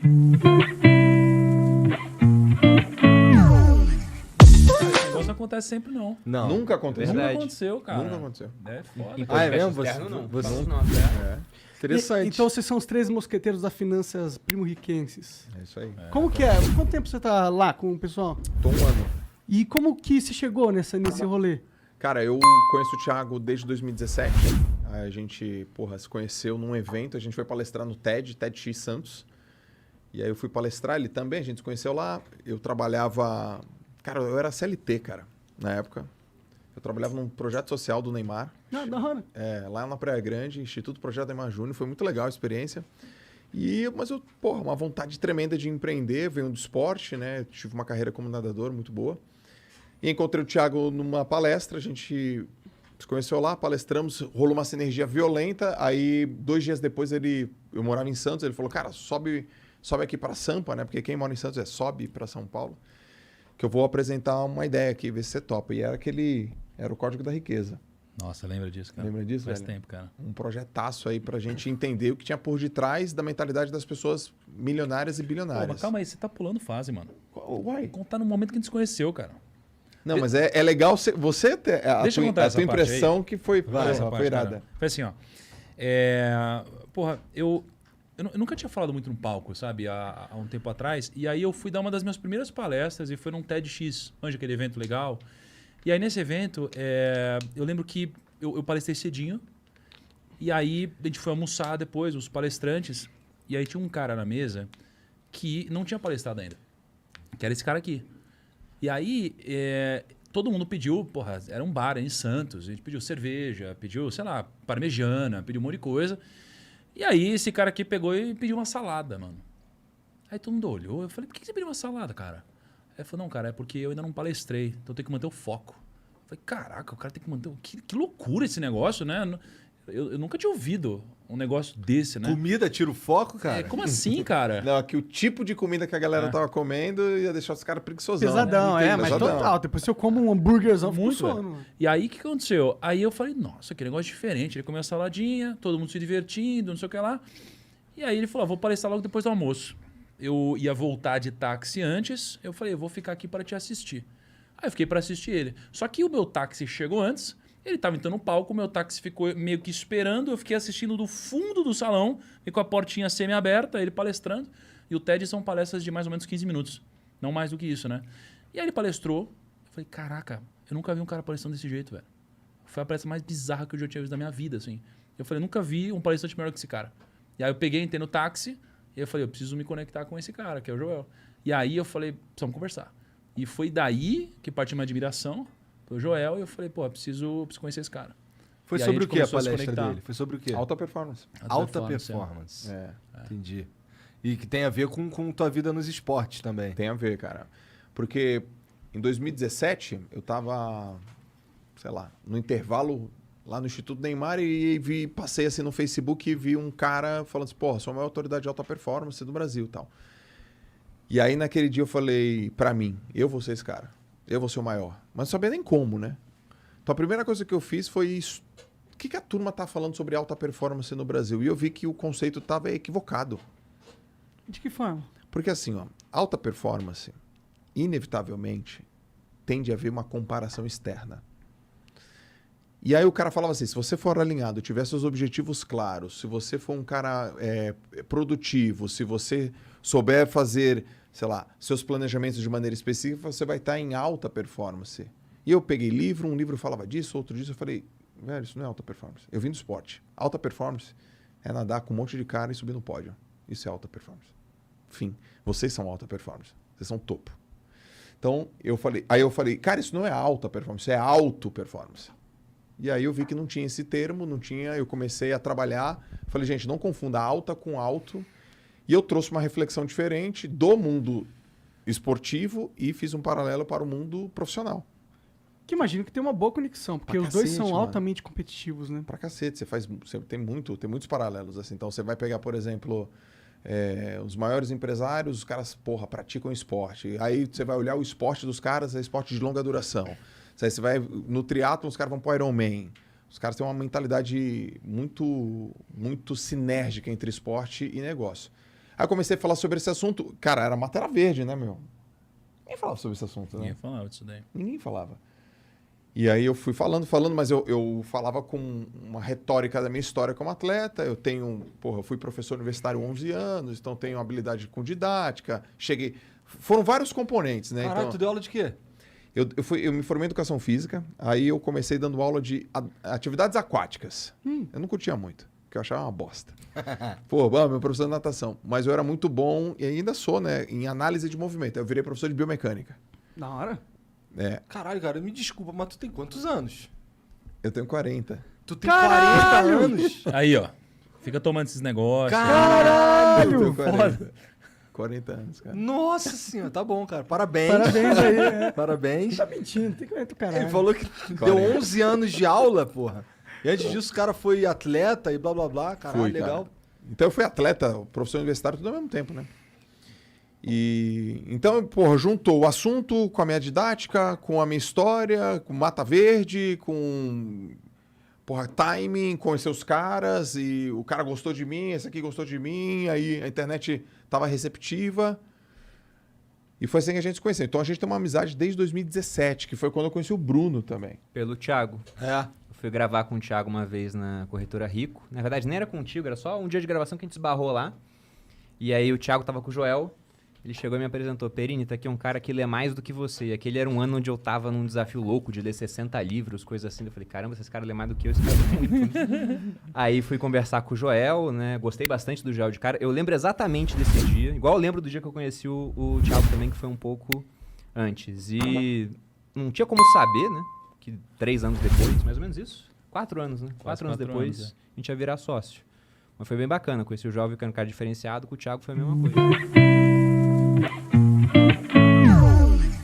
Esse negócio não acontece sempre, não. Não. Nunca aconteceu. Nunca Verdade. aconteceu, cara. Nunca aconteceu. É foda. Em Ah, é podcast mesmo? externo, não. Você- Falamos não, até. Interessante. Então vocês são os 3 mosqueteiros da finanças primo-riquenses. É isso aí. Como que é? Quanto tempo você tá lá com o pessoal? Tô um ano. E como que você chegou nesse rolê? Cara, eu conheço o Thiago desde 2017. A gente, se conheceu num evento. A gente foi palestrar no TEDx Santos. E aí eu fui palestrar, ele também, a gente se conheceu lá. Eu trabalhava... Cara, eu era CLT, cara, na época. Eu trabalhava num projeto social do Neymar. Não, da hora. Lá na Praia Grande, Instituto Projeto Neymar Júnior. Foi muito legal a experiência. Mas eu, uma vontade tremenda de empreender. Venho do esporte, né? Tive uma carreira como nadador muito boa. E encontrei o Thiago numa palestra, a gente se conheceu lá, palestramos, rolou uma sinergia violenta. Aí, 2 dias depois, eu morava em Santos, ele falou, cara, sobe aqui para Sampa, né? Porque quem mora em Santos sobe para São Paulo, que eu vou apresentar uma ideia aqui, ver se você topa. E era o Código da Riqueza. Nossa, lembra disso, cara? Lembra disso, Faz velho? tempo, cara. Um projetaço aí pra gente entender o que tinha por detrás da mentalidade das pessoas milionárias e Pô, bilionárias. mas calma aí, você tá pulando fase, mano. Uai. Contar no momento que a gente se conheceu, cara. Não, mas é legal você ter Deixa eu contar a essa tua parte impressão que foi, Essa foi parte, irada. cara. Foi assim, ó. Eu nunca tinha falado muito no palco, sabe? Há um tempo atrás. E aí eu fui dar uma das minhas primeiras palestras e foi num TEDx, onde aquele evento legal. E aí nesse evento, eu lembro que eu palestrei cedinho. E aí a gente foi almoçar depois, os palestrantes. E aí tinha um cara na mesa que não tinha palestrado ainda. Que era esse cara aqui. E aí todo mundo pediu, era um bar em Santos. A gente pediu cerveja, pediu, sei lá, parmegiana, pediu um monte de coisa. E aí esse cara aqui pegou e pediu uma salada, mano. Aí todo mundo olhou. Eu falei, por que você pediu uma salada, cara? Aí ele falou, não, cara, é porque eu ainda não palestrei. Então eu tenho que manter o foco. Eu falei, caraca, o cara tem que manter... Que loucura esse negócio, né? Eu nunca tinha ouvido um negócio desse, né? Comida tira o foco, cara? Como assim, cara? Não, que o tipo de comida que a galera tava comendo ia deixar os caras preguiçosão. Pesadão, né? mas Pesadão. total. Depois se eu como um hambúrguerzão, fico Muito, sono. E aí, o que aconteceu? Aí eu falei, nossa, que negócio diferente. Ele comeu a saladinha, todo mundo se divertindo, não sei o que lá. E aí ele falou, vou palestrar logo depois do almoço. Eu ia voltar de táxi antes, eu falei, eu vou ficar aqui para te assistir. Aí eu fiquei para assistir ele. Só que o meu táxi chegou antes, ele estava entrando no palco, o meu táxi ficou meio que esperando, eu fiquei assistindo do fundo do salão, e com a portinha semi-aberta, ele palestrando. E o TED são palestras de mais ou menos 15 minutos. Não mais do que isso, né? E aí ele palestrou, eu falei, caraca, eu nunca vi um cara palestrando desse jeito, velho. Foi a palestra mais bizarra que eu já tinha visto na minha vida, assim. Eu falei, nunca vi um palestrante melhor que esse cara. E aí eu peguei, entrei no táxi, e eu falei, eu preciso me conectar com esse cara, que é o Joel. E aí eu falei, precisamos conversar. E foi daí que partiu minha admiração pelo Joel, e eu falei, pô, eu preciso conhecer esse cara. Foi E aí sobre a o gente que a começou a se palestra conectar. dele? Foi sobre o quê? Alta performance. Alta performance. É. Entendi. E que tem a ver com tua vida nos esportes também. Tem a ver, cara. Porque em 2017, eu tava, sei lá, no intervalo lá no Instituto Neymar e passei assim no Facebook e vi um cara falando assim, porra, sou a maior autoridade de alta performance do Brasil e tal. E aí naquele dia eu falei pra mim, eu vou ser esse cara. Eu vou ser o maior. Mas não sabia nem como, né? Então a primeira coisa que eu fiz foi isso. O que a turma tá falando sobre alta performance no Brasil? E eu vi que o conceito estava equivocado. De que forma? Porque assim, ó, alta performance, inevitavelmente, tende a haver uma comparação externa. E aí o cara falava assim, se você for alinhado, tiver seus objetivos claros, se você for um cara produtivo, se você souber fazer, sei lá, seus planejamentos de maneira específica, você vai estar em alta performance. E eu peguei um livro falava disso, outro disso, eu falei, velho, isso não é alta performance. Eu vim do esporte. Alta performance é nadar com um monte de cara e subir no pódio. Isso é alta performance. Fim. Vocês são alta performance. Vocês são topo. Então, eu falei, cara, isso não é alta performance, isso é auto performance. E aí eu vi que não tinha esse termo, eu comecei a trabalhar, falei, gente, não confunda alta com alto. E eu trouxe uma reflexão diferente do mundo esportivo e fiz um paralelo para o mundo profissional. Que imagino que tem uma boa conexão, porque Pra os dois cacete, são mano. altamente competitivos, né? Pra cacete, tem muitos paralelos, assim. Então, você vai pegar, por exemplo, os maiores empresários, os caras, praticam esporte. Aí você vai olhar o esporte dos caras, é esporte de longa duração. Aí você vai no triatlon, os caras vão pro Ironman. Os caras têm uma mentalidade muito, muito sinérgica entre esporte e negócio. Aí eu comecei a falar sobre esse assunto. Cara, era matéria verde, né, meu? Ninguém falava sobre esse assunto, né? Ninguém falava disso daí. Ninguém falava. E aí eu fui falando, mas eu falava com uma retórica da minha história como atleta. Eu fui professor universitário há 11 anos, então tenho habilidade com didática. Foram vários componentes, né? Caralho, Então, tu deu aula de quê? eu me formei em educação física, aí eu comecei dando aula de atividades aquáticas. Eu não curtia muito, porque eu achava uma bosta. Meu professor de natação. Mas eu era muito bom, e ainda sou, né, em análise de movimento. Eu virei professor de biomecânica. Da hora. É, Caralho, cara, me desculpa, mas tu tem quantos anos? eu tenho 40. Tu tem 40 anos? Aí, ó. Fica tomando esses negócios. Eu tenho Caralho! 40. 40 anos, cara. Nossa senhora, tá bom, cara. Parabéns. Parabéns aí. Parabéns. Tá mentindo, tem que ver do caralho. Ele falou que deu 11 anos de aula, porra. E antes disso o cara foi atleta e blá blá blá. Caralho, Fui, legal. cara. Então eu fui atleta, professor universitário, tudo ao mesmo tempo, né? E então, porra, juntou o assunto com a minha didática, com a minha história, com Mata Verde, com timing, conhecer os caras, e o cara gostou de mim, esse aqui gostou de mim, aí a internet tava receptiva. E foi assim que a gente se conheceu. Então a gente tem uma amizade desde 2017, que foi quando eu conheci o Bruno também. Pelo Thiago. É. Eu fui gravar com o Thiago uma vez na Corretora Rico. Na verdade, nem era contigo, era só um dia de gravação que a gente esbarrou lá. E aí o Thiago tava com o Joel. Ele chegou e me apresentou. Perini, tá aqui um cara que lê mais do que você. E aquele era um ano onde eu tava num desafio louco de ler 60 livros, coisas assim. Eu falei, caramba, esse cara lê mais do que eu, esse cara lê muito. Aí fui conversar com o Joel, né? Gostei bastante do Joel de cara. Eu lembro exatamente desse dia. Igual eu lembro do dia que eu conheci o Thiago também, que foi um pouco antes. E não tinha como saber, né? Que 3 anos depois, mais ou menos isso. 4 anos, né? 4 anos depois, a gente ia virar sócio. Mas foi bem bacana. Conheci o Joel, que era um cara diferenciado. Com o Thiago foi a mesma coisa.